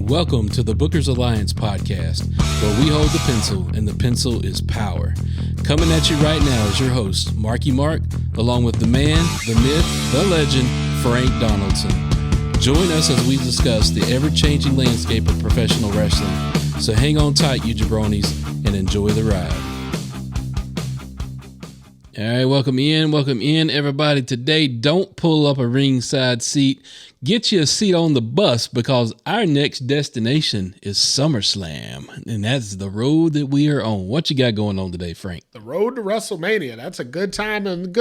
Welcome to the Bookers Alliance podcast, where we hold the pencil and the pencil is power. Coming at you right now is your host, Marky Mark, along with the man, the myth, the legend, Frank Donaldson. Join us as we discuss the ever-changing landscape of professional wrestling. So hang on tight, you jabronis, and enjoy the ride. All right, welcome in, everybody. Today, don't pull up a ringside seat. Get you a seat on the bus because our next destination is SummerSlam, and that's the road that we are on. What you got going on today, Frank? The road to WrestleMania. That's a good time in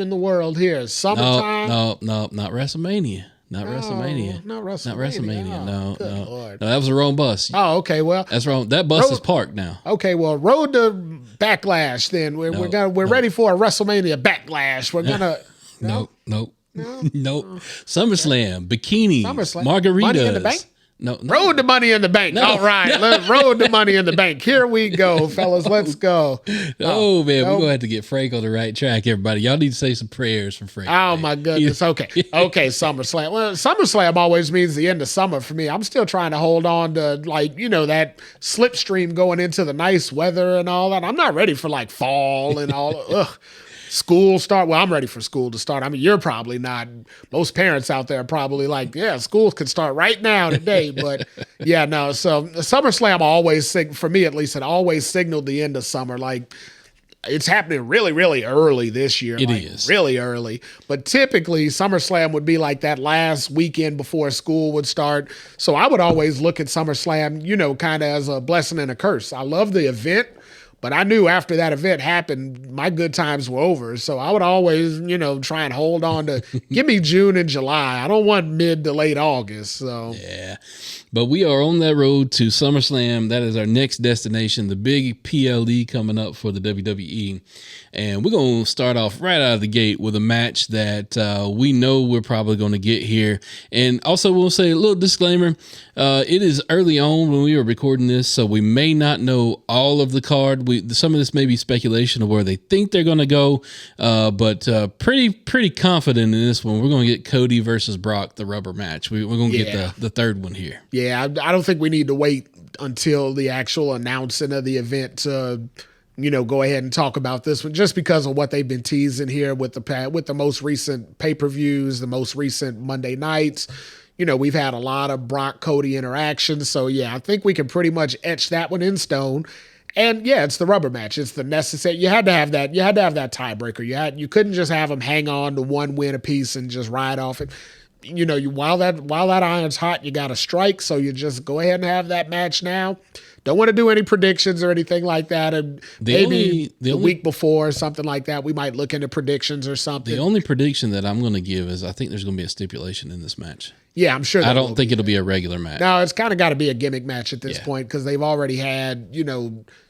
the world here. Summertime. No, not WrestleMania. Not WrestleMania. Not WrestleMania. Not WrestleMania. Oh, No. Lord. No, that was the wrong bus. Oh, okay. Well, That's wrong. That bus is parked now. okay. Well, road to Backlash. Then we're ready for a WrestleMania Backlash. We're gonna Nope. SummerSlam, bikinis, SummerSlam. margaritas. Money in the Bank? No. Road to Money in the Bank. No. All right. Road to Money in the Bank. Here we go, fellas. Let's go. Oh, man, nope. we're going to have to get Frank on the right track, everybody. Y'all need to say some prayers for Frank. Oh, man. my goodness. Okay. SummerSlam. Well, SummerSlam always means the end of summer for me. I'm still trying to hold on to, that slipstream going into the nice weather and all that. I'm not ready for, fall and all. Ugh. School start. Well, I'm ready for school to start. I mean, you're probably not. Most parents out there are probably like, yeah, school can start right now today. But yeah, no. So SummerSlam always, for me at least, it always signaled the end of summer. It's happening really, really early this year. It is. Really early. But typically, SummerSlam would be like that last weekend before school would start. So I would always look at SummerSlam, kind of as a blessing and a curse. I love the event. But I knew after that event happened, my good times were over. So I would always, try and hold on to, give me June and July. I don't want mid to late August. So Yeah. But we are on that road to SummerSlam. That is our next destination, the big PLE coming up for the WWE. And we're going to start off right out of the gate with a match that we know we're probably going to get here. And also we'll say a little disclaimer. It is early on when we were recording this, so we may not know all of the card. Some of this may be speculation of where they think they're going to go, but pretty confident in this one. We're going to get Cody versus Brock, the rubber match. We're going to get the third one here. Yeah, I don't think we need to wait until the actual announcing of the event to, go ahead and talk about this one, just because of what they've been teasing here with the most recent pay-per-views, the most recent Monday nights. We've had a lot of Brock-Cody interactions. So, yeah, I think we can pretty much etch that one in stone. And, yeah, it's the rubber match. It's the necessary. You had to have that. You had to have that tiebreaker. You couldn't just have them hang on to one win apiece and just ride off it. While that iron's hot, you got to strike. So you just go ahead and have that match now. Don't want to do any predictions or anything like that. And maybe the week before or something like that, we might look into predictions or something. The only prediction that I'm going to give is I think there's going to be a stipulation in this match. Yeah, I'm sure. I don't think it'll be a regular match. No, it's kind of got to be a gimmick match at this point because they've already had,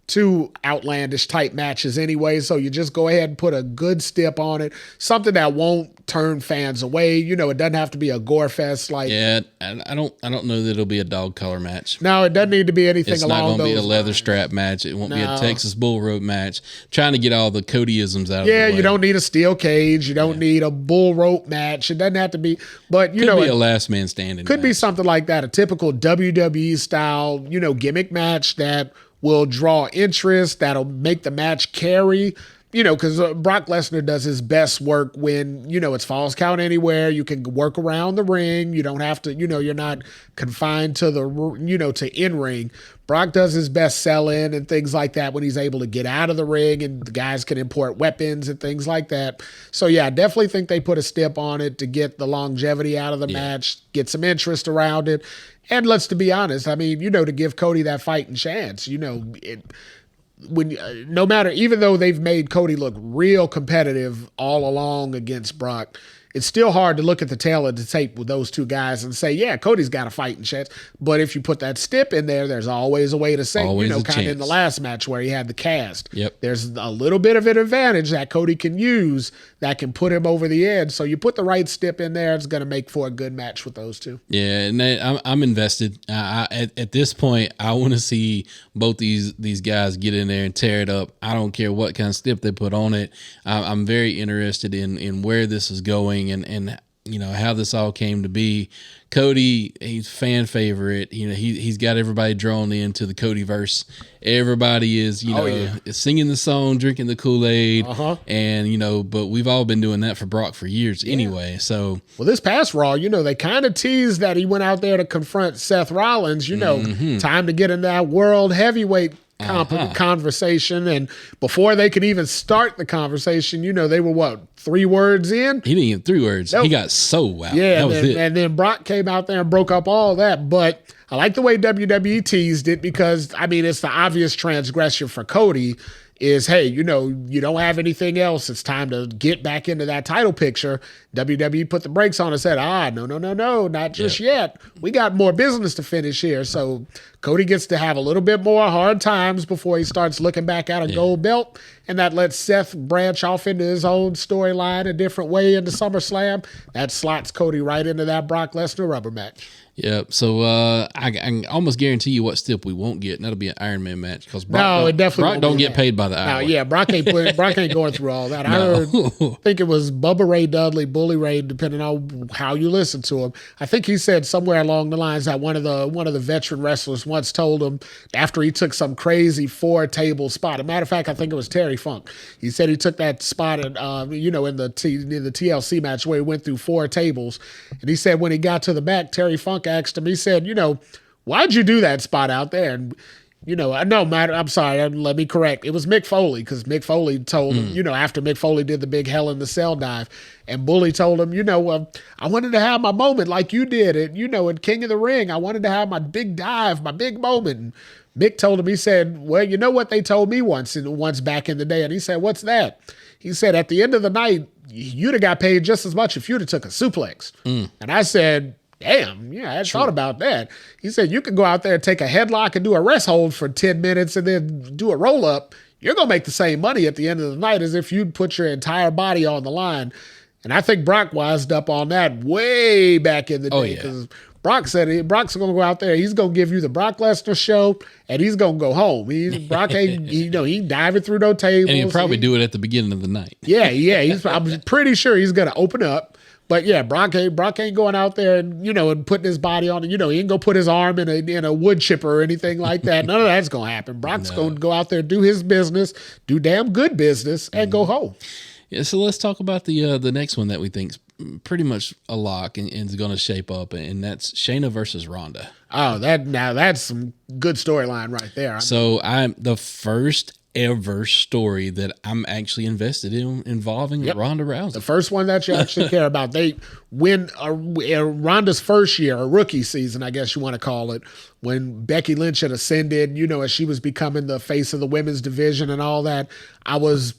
two outlandish type matches anyway. So you just go ahead and put a good stip on it, something that won't turn fans away. It doesn't have to be a gore fest. I don't know that it'll be a dog collar match. No, it doesn't need to be anything it's along those lines. It's not going to be a leather lines. strap match. It won't be a Texas bull rope match. Trying to get all the Codyisms out of the way. Yeah, you don't need a steel cage. You don't need a bull rope match. It doesn't have to be, but could be a last man standing. Could match. be something like that, a typical WWE style, gimmick match that will draw interest, that'll make the match carry, because Brock Lesnar does his best work when, it's Falls Count Anywhere. You can work around the ring. You don't have to, you're not confined to to in-ring. Brock does his best sell-in and things like that when he's able to get out of the ring and the guys can import weapons and things like that. So, yeah, I definitely think they put a stip on it to get the longevity out of the match, get some interest around it. And to be honest, I mean, to give Cody that fighting chance, no matter, even though they've made Cody look real competitive all along against Brock, it's still hard to look at the tail of the tape with those two guys and say, yeah, Cody's got a fighting chance. But if you put that stip in there, there's always a way to say, kind of in the last match where he had the cast. Yep. There's a little bit of an advantage that Cody can use that can put him over the edge. So you put the right stip in there, it's going to make for a good match with those two. Yeah, and I'm invested. At this point, I want to see both these guys get in there and tear it up. I don't care what kind of stip they put on it. I'm very interested in where this is going and how this all came to be. Cody, he's fan favorite. He's got everybody drawn into the Codyverse. Everybody is, singing the song, drinking the Kool-Aid, and but we've all been doing that for Brock for years anyway. So, well, this past Raw, they kind of teased that he went out there to confront Seth Rollins. Time to get in that world heavyweight conversation, and before they could even start the conversation, they were 3 words in. He didn't get 3 words. Nope. He got so out. Yeah, and then Brock came out there and broke up all that. But I like the way WWE teased it because it's the obvious transgression for Cody. Is, hey, you don't have anything else. It's time to get back into that title picture. WWE put the brakes on and said, no, not just yet. We got more business to finish here. So Cody gets to have a little bit more hard times before he starts looking back at a gold belt. And that lets Seth branch off into his own storyline a different way into SummerSlam. That slots Cody right into that Brock Lesnar rubber match. Yep. So I can almost guarantee you what stip we won't get, and that'll be an Iron Man match because Brock don't get paid by the hour. No, yeah, Brock ain't going through all that. I think it was Bubba Ray Dudley, Bully Ray, depending on how you listen to him. I think he said somewhere along the lines that one of the veteran wrestlers once told him after he took some crazy 4-table spot. As a matter of fact, I think it was Terry Funk. He said he took that spot in the TLC match where he went through 4 tables, and he said when he got to the back, Terry Funk asked him, he said, why'd you do that spot out there? And, no matter, I'm sorry, let me correct. It was Mick Foley, because Mick Foley told him, after Mick Foley did the big Hell in the Cell dive, and Bully told him, I wanted to have my moment like you did it, in King of the Ring. I wanted to have my big dive, my big moment. And Mick told him, he said, well, you know what they told me once back in the day? And he said, what's that? He said, at the end of the night, you'd have got paid just as much if you'd have took a suplex. And I said, damn, yeah, I had thought about that. He said, you could go out there and take a headlock and do a rest hold for 10 minutes and then do a roll-up. You're going to make the same money at the end of the night as if you'd put your entire body on the line. And I think Brock wised up on that way back in the day. Because Brock said Brock's going to go out there. He's going to give you the Brock Lesnar show, and he's going to go home. Brock ain't, he diving through no tables. And he'll probably do it at the beginning of the night. Yeah. I'm pretty sure he's going to open up. But yeah, Brock ain't going out there and and putting his body on it. He ain't gonna put his arm in a wood chipper or anything like that. None of that's gonna happen. Brock's gonna go out there, do his business, do damn good business, and go home. Yeah, so let's talk about the next one that we think's pretty much a lock and is gonna shape up, and that's Shayna versus Ronda. Oh, that's some good storyline right there. So I'm the first ever story that I'm actually invested in involving Ronda Rousey. The first one that you actually care about. They win Ronda's first year, a rookie season, I guess you want to call it, when Becky Lynch had ascended, as she was becoming the face of the women's division and all that. I was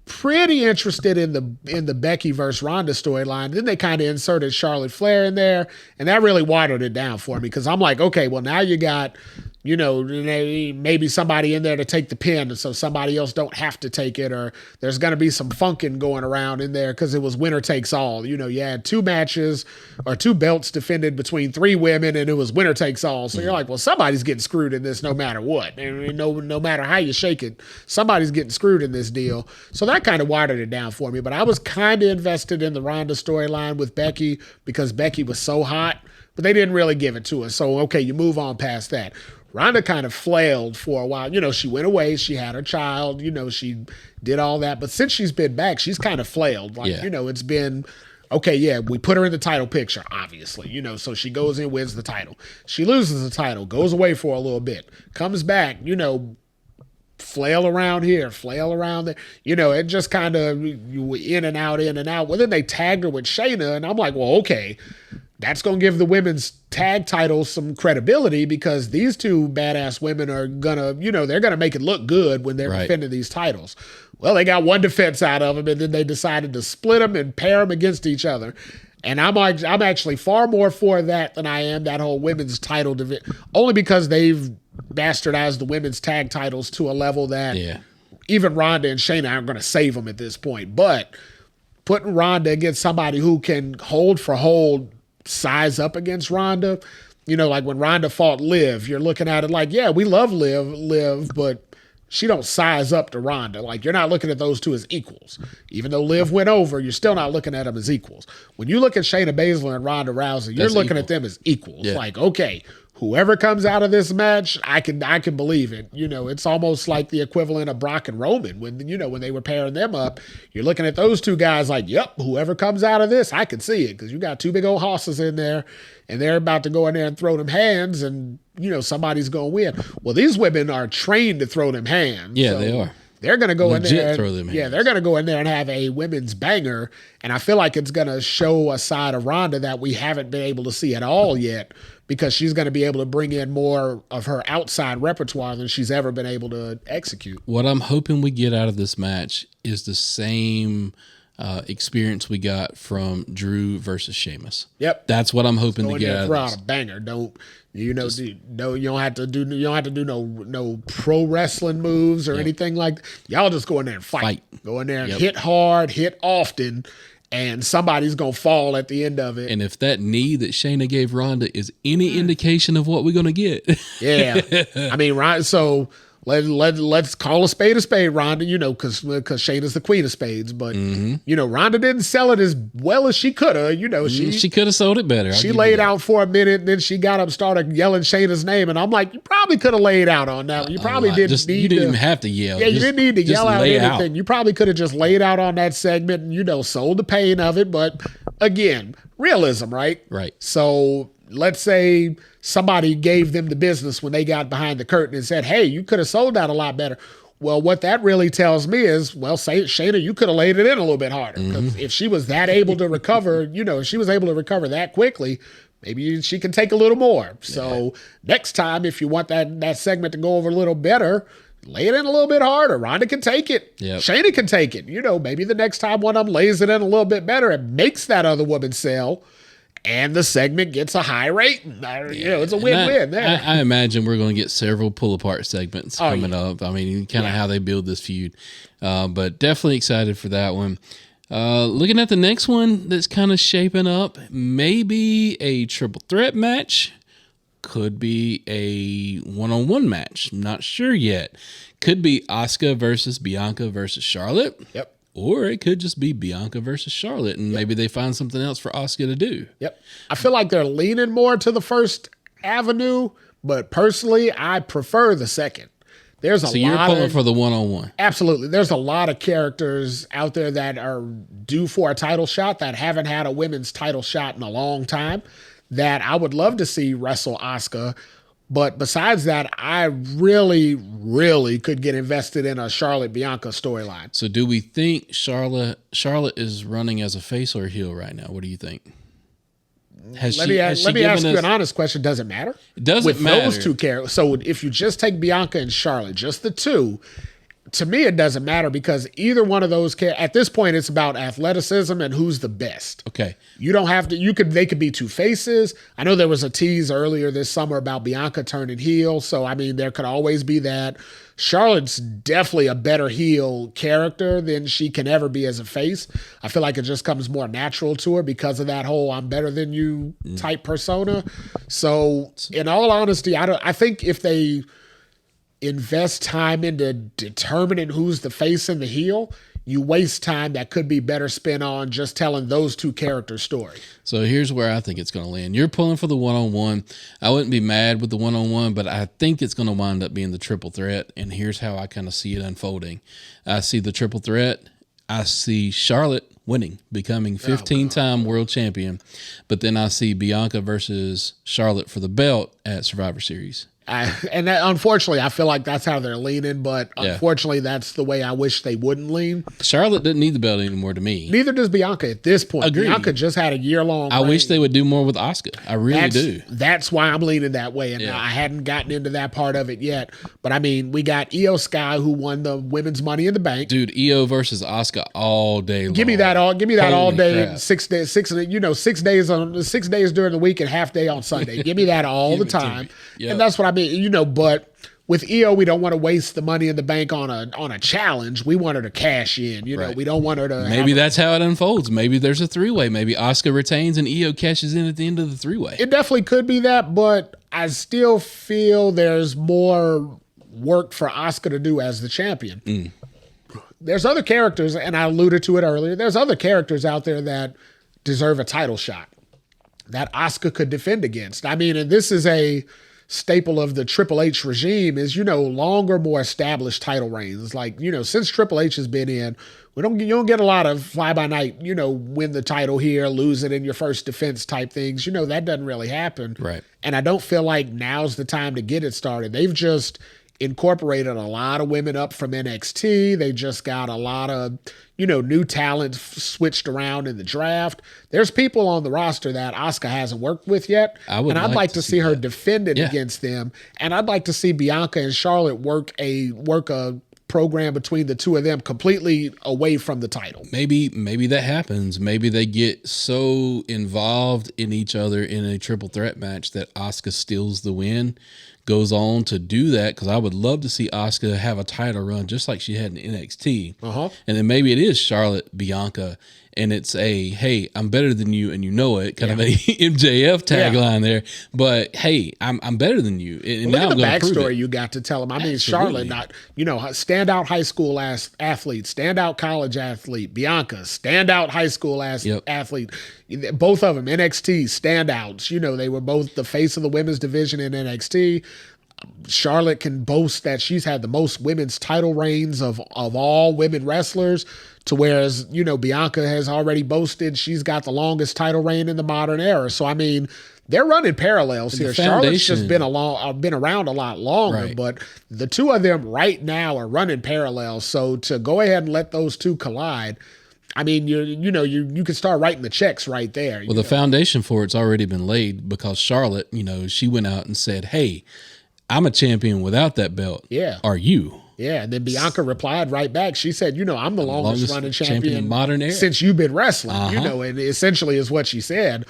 pretty interested in the Becky versus Ronda storyline. Then they kind of inserted Charlotte Flair in there, and that really watered it down for me because I'm like, okay, well now you got maybe somebody in there to take the pin so somebody else don't have to take it, or there's going to be some funking going around in there because it was winner takes all. You had 2 matches or 2 belts defended between 3 women, and it was winner takes all. So you're like, well, somebody's getting screwed in this no matter what. No matter how you shake it, somebody's getting screwed in this deal. So that kind of watered it down for me. But I was kind of invested in the Ronda storyline with Becky because Becky was so hot, but they didn't really give it to us. So, okay, you move on past that. Ronda kind of flailed for a while. She went away. She had her child. She did all that. But since she's been back, she's kind of flailed. It's been, okay, yeah, we put her in the title picture, obviously. So she goes in, wins the title. She loses the title, goes away for a little bit, comes back, flail around here, flail around there. It just kind of in and out, in and out. Well, then they tagged her with Shayna, and I'm like, well, okay. That's going to give the women's tag titles some credibility because these 2 badass women are going to, they're going to make it look good when they're defending these titles. Well, they got one defense out of them, and then they decided to split them and pair them against each other. And I'm actually far more for that than I am that whole women's title division, only because they've bastardized the women's tag titles to a level that even Ronda and Shayna aren't going to save them at this point. But putting Ronda against somebody who can hold for hold, size up against Ronda, like when Ronda fought Liv, you're looking at it like, yeah, we love Liv, but she don't size up to Ronda. Like, you're not looking at those two as equals. Even though Liv went over, you're still not looking at them as equals. When you look at Shayna Baszler and Ronda Rousey, you're looking at them as equals. Yeah. Like, okay, whoever comes out of this match, I can believe it. You know, it's almost like the equivalent of Brock and Roman when they were pairing them up. You're looking at those two guys like, yep, whoever comes out of this, I can see it, because you got two big old hosses in there, and they're about to go in there and throw them hands, and somebody's going to win. Well, these women are trained to throw them hands. Yeah, so they are. They're going to go Legit in there. Throw them hands. They're going to go in there and have a women's banger, and I feel like it's going to show a side of Ronda that we haven't been able to see at all yet, because she's going to be able to bring in more of her outside repertoire than she's ever been able to execute. What I'm hoping we get out of this match is the same experience we got from Drew versus Sheamus. Yep, that's what I'm hoping to get out of this. A banger. You don't have to do no pro wrestling moves or anything like that. Y'all just go in there and fight. Go in there and hit hard, hit often, and somebody's going to fall at the end of it. And if that knee that Shayna gave Ronda is any indication of what we're going to get. Yeah. I mean, so let's call a spade, Ronda, because Shayna's the queen of spades. But, Ronda didn't sell it as well as she could have. She could have sold it better. She laid out for a minute, and then she got up and started yelling Shayna's name. And I'm like, you probably could have laid out on that one. You probably didn't need to. You didn't even have to yell. Yeah, you didn't need to yell out anything. You probably could have just laid out on that segment and, sold the pain of it. But again, realism, right? Right. So let's say somebody gave them the business when they got behind the curtain and said, hey, you could have sold that a lot better. Well, what that really tells me is, Shayna, you could have laid it in a little bit harder. Because if she was that able to recover, if she was able to recover that quickly, maybe she can take a little more. Yeah. So next time, if you want that segment to go over a little better, lay it in a little bit harder. Ronda can take it. Yep. Shayna can take it. Maybe the next time one of them lays it in a little bit better, it makes that other woman sell, and the segment gets a high rating. It's a win-win there. I imagine we're going to get several pull-apart segments coming up. I mean, kind of how they build this feud. But definitely excited for that one. Looking at the next one that's kind of shaping up, maybe a triple threat match. Could be a one-on-one match. Not sure yet. Could be Asuka versus Bianca versus Charlotte. Yep. Or it could just be Bianca versus Charlotte, and maybe they find something else for Asuka to do. Yep. I feel like they're leaning more to the first avenue, but personally, I prefer the second. So you're pulling for the one-on-one. Absolutely. There's a lot of characters out there that are due for a title shot that haven't had a women's title shot in a long time that I would love to see wrestle Asuka. But besides that, I really, really could get invested in a Charlotte-Bianca storyline. So do we think Charlotte is running as a face or a heel right now? What do you think? Let me ask you an honest question. Does it matter? It doesn't matter. With those two characters. So if you just take Bianca and Charlotte, just the two, to me it doesn't matter, because either one of those at this point it's about athleticism and who's the best. Okay. You don't have to, they could be two faces. I know there was a tease earlier this summer about Bianca turning heel, so I mean there could always be that. Charlotte's definitely a better heel character than she can ever be as a face. I feel like it just comes more natural to her because of that whole I'm better than you type persona. So in all honesty, I think if they invest time into determining who's the face and the heel, you waste time that could be better spent on just telling those two characters' story. So here's where I think it's going to land. You're pulling for the one-on-one. I wouldn't be mad with the one-on-one, but I think it's going to wind up being the triple threat, and here's how I kind of see it unfolding. I see the triple threat. I see Charlotte winning, becoming 15-time world champion, but then I see Bianca versus Charlotte for the belt at Survivor Series. Unfortunately, I feel like that's how they're leaning, but unfortunately, that's the way I wish they wouldn't lean. Charlotte doesn't need the belt anymore to me. Neither does Bianca at this point. Agreed. Bianca just had a year-long reign. I wish they would do more with Asuka. I really do. That's why I'm leaning that way, and I hadn't gotten into that part of it yet. But, I mean, we got Io Sky, who won the women's Money in the Bank. Dude, Io versus Asuka all day long. Give me that all day, crap. 6 days, 6 days during the week and half day on Sunday. Give me that all the time. Yep. And that's what I mean, but with Io, we don't want to waste the Money in the Bank on a challenge. We want her to cash in. Right. We don't want her to. Maybe that's how it unfolds. Maybe there's a three-way. Maybe Asuka retains and Io cashes in at the end of the three-way. It definitely could be that, but I still feel there's more worked for Asuka to do as the champion. There's other characters, and I alluded to it earlier, there's other characters out there that deserve a title shot that Asuka could defend against. I mean, and this is a staple of the Triple H regime is, longer, more established title reigns. Like, since Triple H has been in, you don't get a lot of fly-by-night, win the title here, lose it in your first defense type things. That doesn't really happen. Right. And I don't feel like now's the time to get it started. They've just incorporated a lot of women up from NXT. They just got a lot of, new talent switched around in the draft. There's people on the roster that Asuka hasn't worked with yet. I'd like to see her defended against them. And I'd like to see Bianca and Charlotte work a program between the two of them completely away from the title. Maybe that happens. Maybe they get so involved in each other in a triple threat match that Asuka steals the win, goes on to do that, because I would love to see Asuka have a title run just like she had in NXT. And then maybe it is Charlotte, Bianca, and it's a, hey, I'm better than you and you know it, kind of a MJF tagline there. But hey, I'm better than you. And look now at the I'm backstory you got to tell them. I mean, Charlotte, standout high school athlete, standout college athlete. Bianca, standout high school athlete. Both of them, NXT standouts. They were both the face of the women's division in NXT. Charlotte can boast that she's had the most women's title reigns of all women wrestlers, to whereas, Bianca has already boasted she's got the longest title reign in the modern era. So, I mean, they're running parallels here. Charlotte's just been around a lot longer, but the two of them right now are running parallels. So to go ahead and let those two collide, I mean, you can start writing the checks right there. Well, the foundation for it's already been laid, because Charlotte, she went out and said, hey, I'm a champion without that belt. Yeah. Are you? Yeah, and then Bianca replied right back. She said, I'm the longest running champion in modern era since you've been wrestling, and essentially is what she said.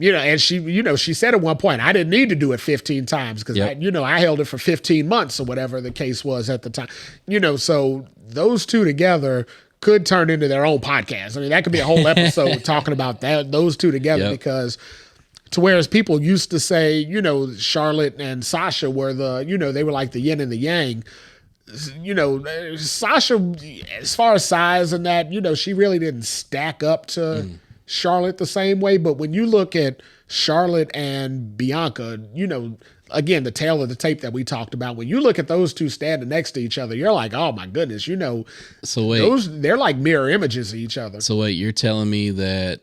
And she said at one point, I didn't need to do it 15 times because I held it for 15 months or whatever the case was at the time. So those two together could turn into their own podcast. I mean, that could be a whole episode talking about those two together, because to whereas people used to say, Charlotte and Sasha were they were like the yin and the yang. Sasha, as far as size and that, she really didn't stack up to Charlotte the same way. But when you look at Charlotte and Bianca, again, the tail of the tape that we talked about, when you look at those two standing next to each other, you're like, oh my goodness, So wait, they're like mirror images of each other. So wait, you're telling me that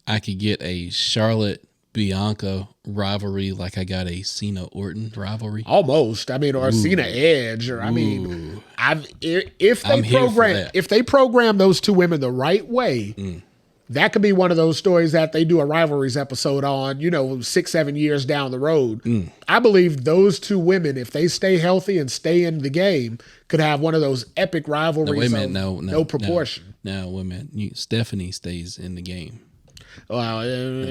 I could get a Charlotte Bianca rivalry like I got a Cena Orton rivalry? Almost. I mean, or Cena Edge, or I mean, if they program those two women the right way, that could be one of those stories that they do a rivalries episode on, 6-7 years down the road. I believe those two women, if they stay healthy and stay in the game, could have one of those epic rivalries no proportion. No, wait a minute. Stephanie stays in the game. Well,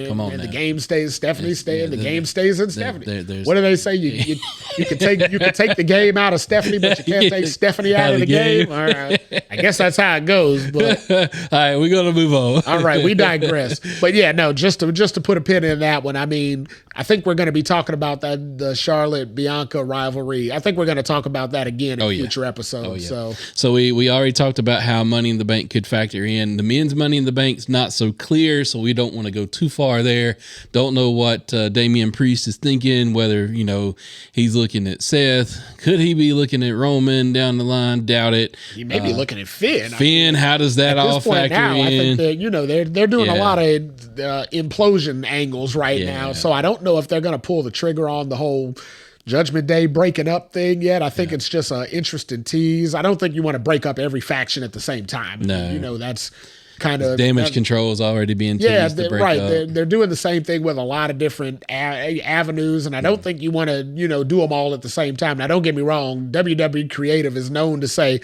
come on, and now. The game stays. Stephanie stays. The game stays in Stephanie. What do they say? You can take the game out of Stephanie, but you can't take Stephanie out of the game. All right. I guess that's how it goes. But all right, we're gonna move on. All right, we digress. But yeah, no, just to put a pin in that one. I mean, I think we're going to be talking about the Charlotte Bianca rivalry. I think we're going to talk about that again in future episodes. So we already talked about how Money in the Bank could factor in. The men's Money in the Bank's not so clear, so we don't want to go too far there. Don't know what Damian Priest is thinking, whether he's looking at Seth. Could he be looking at Roman down the line? Doubt it. He may be looking at Finn. Finn, how does that all factor in? I think they're doing a lot of implosion angles right now, so I don't know if they're going to pull the trigger on the whole Judgment Day breaking up thing yet. I think it's just an interesting tease. I don't think you want to break up every faction at the same time. No. That's kind of Damage Control is already being teased to break up. They're doing the same thing with a lot of different avenues, and I don't think you want to do them all at the same time. Now, don't get me wrong, WWE Creative is known to say,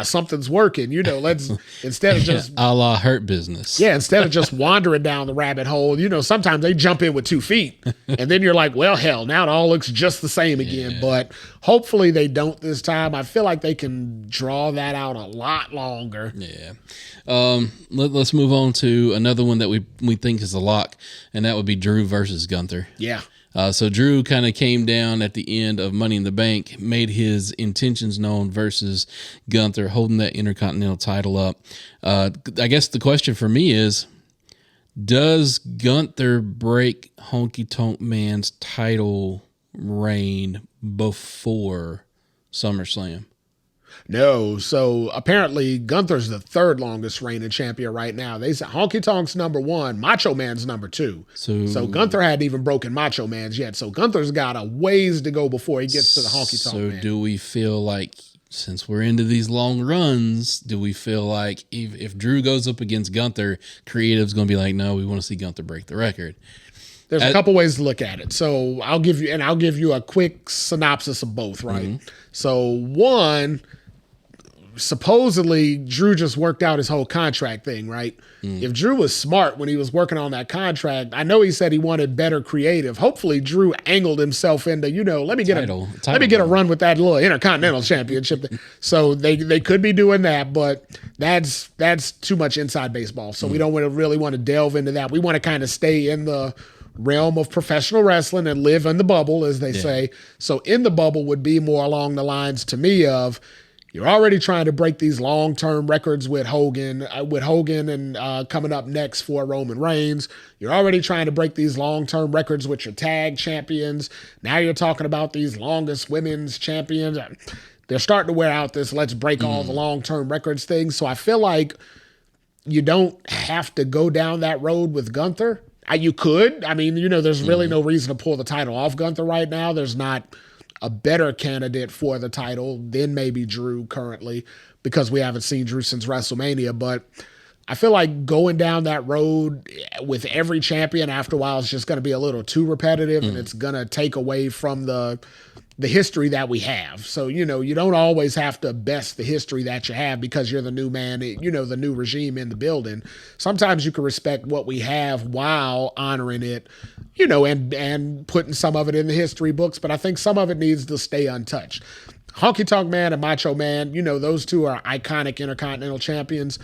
something's working. Let's instead of just a la Hurt Business. Yeah, instead of just wandering down the rabbit hole, sometimes they jump in with 2 feet, and then you're like, well, hell, now it all looks just the same again. But hopefully they don't this time. I feel like they can draw that out a lot longer. Yeah. Let's move on to another one that we think is a lock, and that would be Drew versus Gunther. Yeah. So Drew kind of came down at the end of Money in the Bank, made his intentions known versus Gunther, holding that Intercontinental title up. I guess the question for me is, does Gunther break Honky Tonk Man's title reign before SummerSlam? No, so apparently Gunther's the third longest reigning champion right now. They said Honky Tonk's number 1, Macho Man's number 2. So Gunther hadn't even broken Macho Man's yet. So Gunther's got a ways to go before he gets to the Honky Tonk Man. So do we feel like, since we're into these long runs, do we feel like if Drew goes up against Gunther, creative's going to be like, no, we want to see Gunther break the record? There's a couple ways to look at it. So I'll give you a quick synopsis of both, right? Mm-hmm. So one, supposedly Drew just worked out his whole contract thing, right? If Drew was smart when he was working on that contract, I know he said he wanted better creative. Hopefully Drew angled himself into, let me get a run with that little Intercontinental Championship. So they could be doing that, but that's too much inside baseball. So we don't really want to delve into that. We want to kind of stay in the realm of professional wrestling and live in the bubble, as they say. So in the bubble would be more along the lines to me of, you're already trying to break these long-term records with Hogan and coming up next for Roman Reigns. You're already trying to break these long-term records with your tag champions. Now you're talking about these longest women's champions. They're starting to wear out this let's break all the long-term records thing. So I feel like you don't have to go down that road with Gunther. You could. I mean, there's really no reason to pull the title off Gunther right now. There's not a better candidate for the title than maybe Drew currently, because we haven't seen Drew since WrestleMania. But I feel like going down that road with every champion after a while is just going to be a little too repetitive, and it's going to take away from the history that we have. So, you don't always have to best the history that you have because you're the new man, the new regime in the building. Sometimes you can respect what we have while honoring it, and putting some of it in the history books, but I think some of it needs to stay untouched. Honky Tonk Man and Macho Man, those two are iconic Intercontinental champions.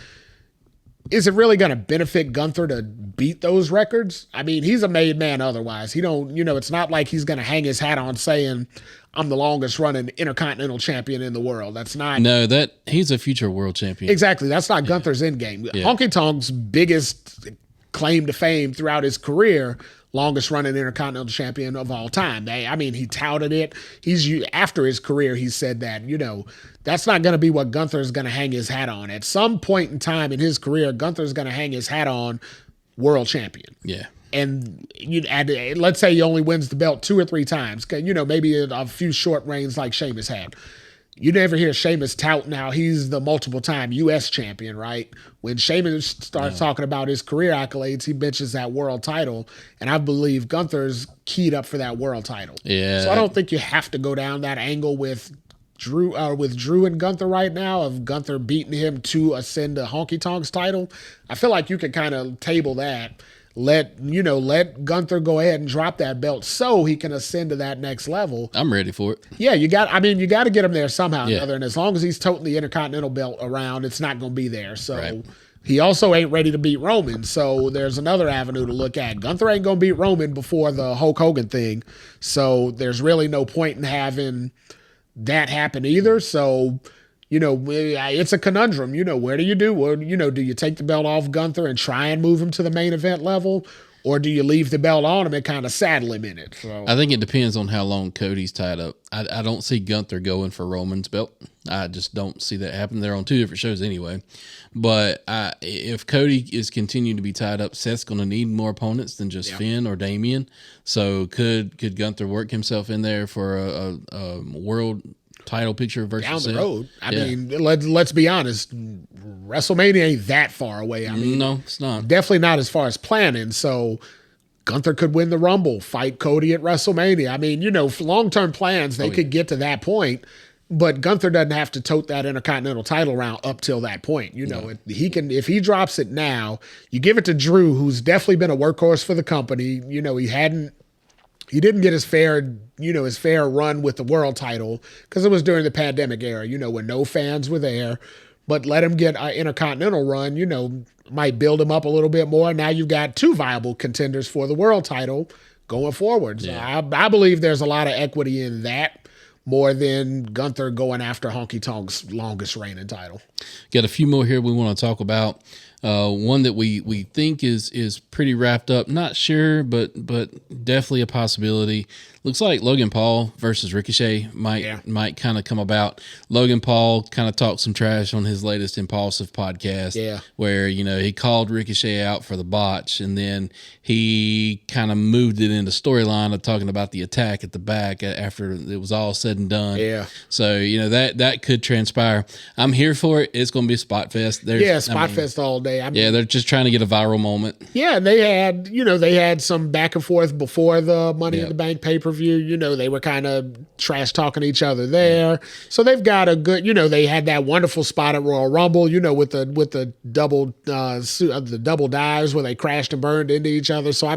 Is it really going to benefit Gunther to beat those records? I mean, he's a made man otherwise. It's not like he's going to hang his hat on saying, I'm the longest running Intercontinental champion in the world. That's not. No, he's a future world champion. Exactly. That's not Gunther's end game. Yeah. Honky Tonk's biggest claim to fame throughout his career, longest running Intercontinental champion of all time. He touted it. After his career, he said that, that's not going to be what Gunther's going to hang his hat on. At some point in time in his career, Gunther's going to hang his hat on world champion. Yeah. And let's say he only wins the belt 2 or 3 times. Maybe a few short reigns like Sheamus had. You never hear Sheamus tout now he's the multiple-time U.S. champion, right? When Sheamus starts talking about his career accolades, he mentions that world title, and I believe Gunther's keyed up for that world title. Yeah. So I don't think you have to go down that angle with Drew and Gunther right now, of Gunther beating him to ascend to Honky Tonk's title. I feel like you can kind of table that. Let Gunther go ahead and drop that belt so he can ascend to that next level. I'm ready for it. Yeah, you got to get him there somehow or another. And as long as he's toting the Intercontinental belt around, it's not going to be there. So he also ain't ready to beat Roman. So there's another avenue to look at. Gunther ain't going to beat Roman before the Hulk Hogan thing. So there's really no point in having that happen either. So, it's a conundrum. Where do you do? Or, do you take the belt off Gunther and try and move him to the main event level? Or do you leave the belt on him and kind of saddle him in it? So I think it depends on how long Cody's tied up. I don't see Gunther going for Roman's belt. I just don't see that happen. They're on 2 different shows anyway. But if Cody is continuing to be tied up, Seth's going to need more opponents than just Finn or Damian. So could Gunther work himself in there for a world title picture versus down the road? I mean, let's be honest. WrestleMania ain't that far away. I mean, no, it's not. Definitely not as far as planning. So Gunther could win the Rumble, fight Cody at WrestleMania. I mean, long-term plans, they could get to that point, but Gunther doesn't have to tote that Intercontinental title around up till that point. He can, if he drops it now, you give it to Drew, who's definitely been a workhorse for the company. He didn't get his fair run with the world title because it was during the pandemic era, when no fans were there. But let him get an Intercontinental run, might build him up a little bit more. Now you've got 2 viable contenders for the world title, going forward. So I believe there's a lot of equity in that more than Gunther going after Honky Tonk's longest reigning title. Got a few more here we want to talk about. One that we think is pretty wrapped up. Not sure, but definitely a possibility. Looks like Logan Paul versus Ricochet might kind of come about. Logan Paul kind of talked some trash on his latest Impulsive podcast, where he called Ricochet out for the botch, and then he kind of moved it into storyline of talking about the attack at the back after it was all said and done. Yeah. So that could transpire. I'm here for it. It's going to be a spot fest. Spot fest all day. They're just trying to get a viral moment. Yeah, they had some back and forth before the Money in the Bank pay-per-view. They were kind of trash talking each other there. Yeah. So they've got a good, they had that wonderful spot at Royal Rumble, with the double dives where they crashed and burned into each other. So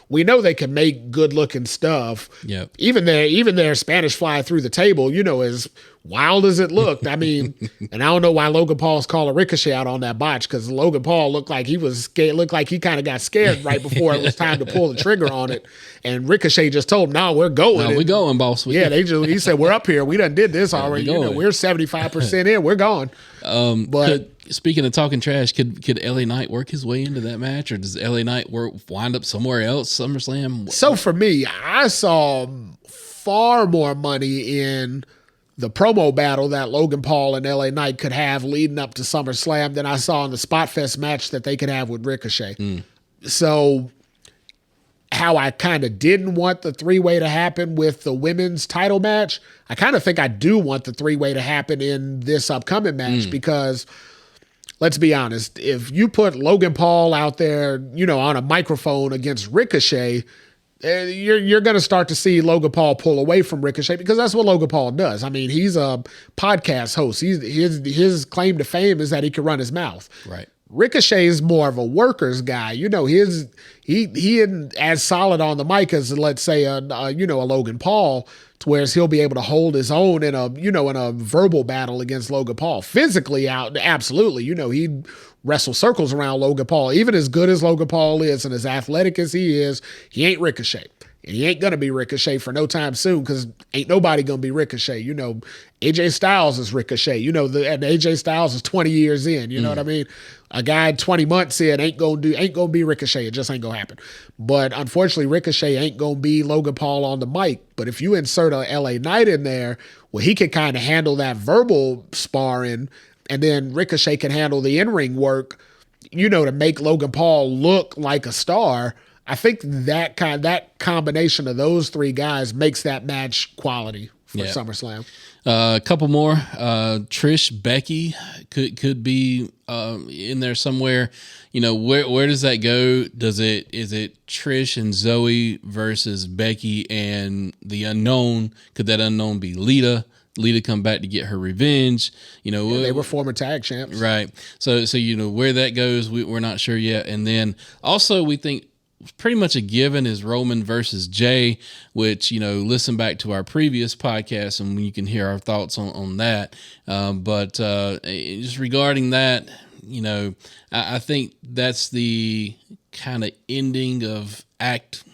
we know they can make good looking stuff. Yeah. Even their Spanish fly through the table, as wild as it looked. And I don't know why Logan Paul's calling Ricochet out on that botch, because Logan Paul looked like he was scared, looked like he kind of got scared right before it was time to pull the trigger on it. And Ricochet just told him, "No, we're going. No, we're going, boss." He said, "We're up here. We done did this already. We're 75% in. We're going." But speaking of talking trash, could LA Knight work his way into that match, or does LA Knight wind up somewhere else? SummerSlam. So for me, I saw far more money in the promo battle that Logan Paul and LA Knight could have leading up to SummerSlam than I saw in the Spot Fest match that they could have with Ricochet. So how I kind of didn't want the three-way to happen with the women's title match, I kind of think I do want the three-way to happen in this upcoming match, because let's be honest, if you put Logan Paul out there, on a microphone against Ricochet, you're going to start to see Logan Paul pull away from Ricochet, because that's what Logan Paul does. He's a podcast host. His claim to fame is that he can run his mouth. Right. Ricochet is more of a worker's guy. He isn't as solid on the mic as, let's say, a Logan Paul, to whereas he'll be able to hold his own in a verbal battle against Logan Paul. Physically out, absolutely. He'd wrestle circles around Logan Paul. Even as good as Logan Paul is and as athletic as he is, he ain't Ricochet. And he ain't going to be Ricochet for no time soon, because ain't nobody going to be Ricochet. AJ Styles is Ricochet. And AJ Styles is 20 years in. You know what I mean? A guy 20 months in ain't going to be Ricochet. It just ain't going to happen. But unfortunately, Ricochet ain't going to be Logan Paul on the mic. But if you insert a LA Knight in there, well, he can kind of handle that verbal sparring, and then Ricochet can handle the in-ring work, to make Logan Paul look like a star. I think that combination of those three guys makes that match quality for SummerSlam. A couple more. Trish, Becky could be in there somewhere. Where does that go? Is it Trish and Zoe versus Becky and the unknown? Could that unknown be Lita? Lita come back to get her revenge. They were former tag champs, right? So where that goes, we're not sure yet. And then also we think pretty much a given is Roman versus Jay, which, listen back to our previous podcast and you can hear our thoughts on that. But just regarding that, I think that's the kind of ending of Act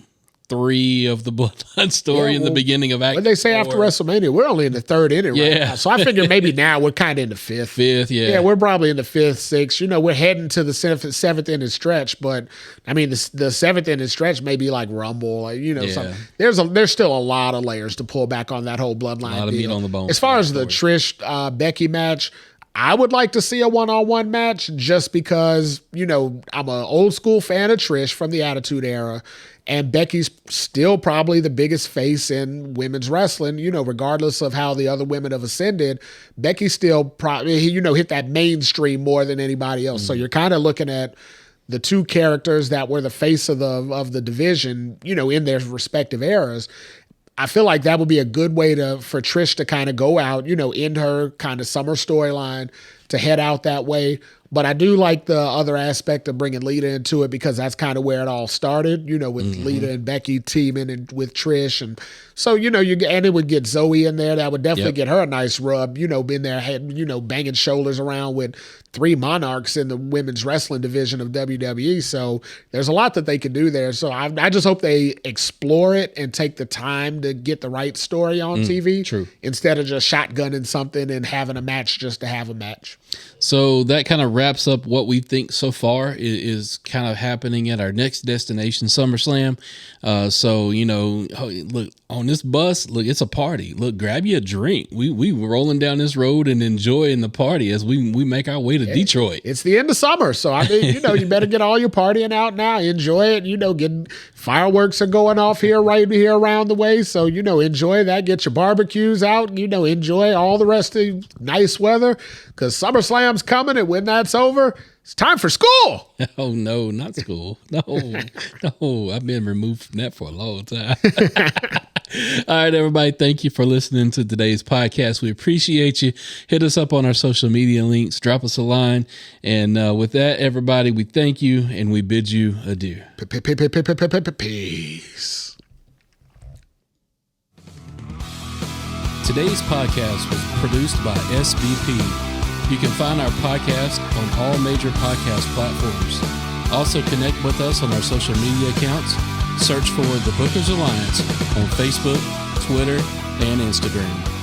3 of the Bloodline story in the beginning of Act 4. What they say after WrestleMania, we're only in the third inning right now. So I figure maybe now we're kind of in the fifth. Yeah, we're probably in the fifth, sixth. We're heading to the seventh inning stretch, but the seventh inning stretch may be like Rumble, something. There's still a lot of layers to pull back on that whole Bloodline. A lot of meat on the bone. As far as the Trish Becky match, I would like to see a one-on-one match, just because, I'm an old school fan of Trish from the Attitude Era. And Becky's still probably the biggest face in women's wrestling, regardless of how the other women have ascended. Becky still probably, hit that mainstream more than anybody else. So you're kind of looking at the two characters that were the face of the division, in their respective eras. I feel like that would be a good way for Trish to kind of go out, in her kind of summer storyline, to head out that way. But I do like the other aspect of bringing Lita into it because that's kind of where it all started, with Lita and Becky teaming and with Trish. And so, and it would get Zoe in there. That would definitely get her a nice rub, been there, banging shoulders around with 3 monarchs in the women's wrestling division of WWE. So there's a lot that they can do there. So I just hope they explore it and take the time to get the right story on TV. True. Instead of just shotgunning something and having a match just to have a match. So that kind of wraps up what we think so far is kind of happening at our next destination, SummerSlam. So, look, on this bus, look, it's a party. Look, grab you a drink. We rolling down this road and enjoying the party as we make our way to Detroit. It's the end of summer. So, I mean, you better get all your partying out now. Enjoy it. Getting fireworks are going off right here around the way. So, enjoy that. Get your barbecues out. Enjoy all the rest of nice weather because SummerSlam's coming. And when that's over, it's time for school. Oh, no, not school. No. I've been removed from that for a long time. All right, everybody. Thank you for listening to today's podcast. We appreciate you. Hit us up on our social media links. Drop us a line. And with that, everybody, we thank you and we bid you adieu. Peace. Today's podcast was produced by SBP. You can find our podcast on all major podcast platforms. Also connect with us on our social media accounts. Search for The Bookers Alliance on Facebook, Twitter, and Instagram.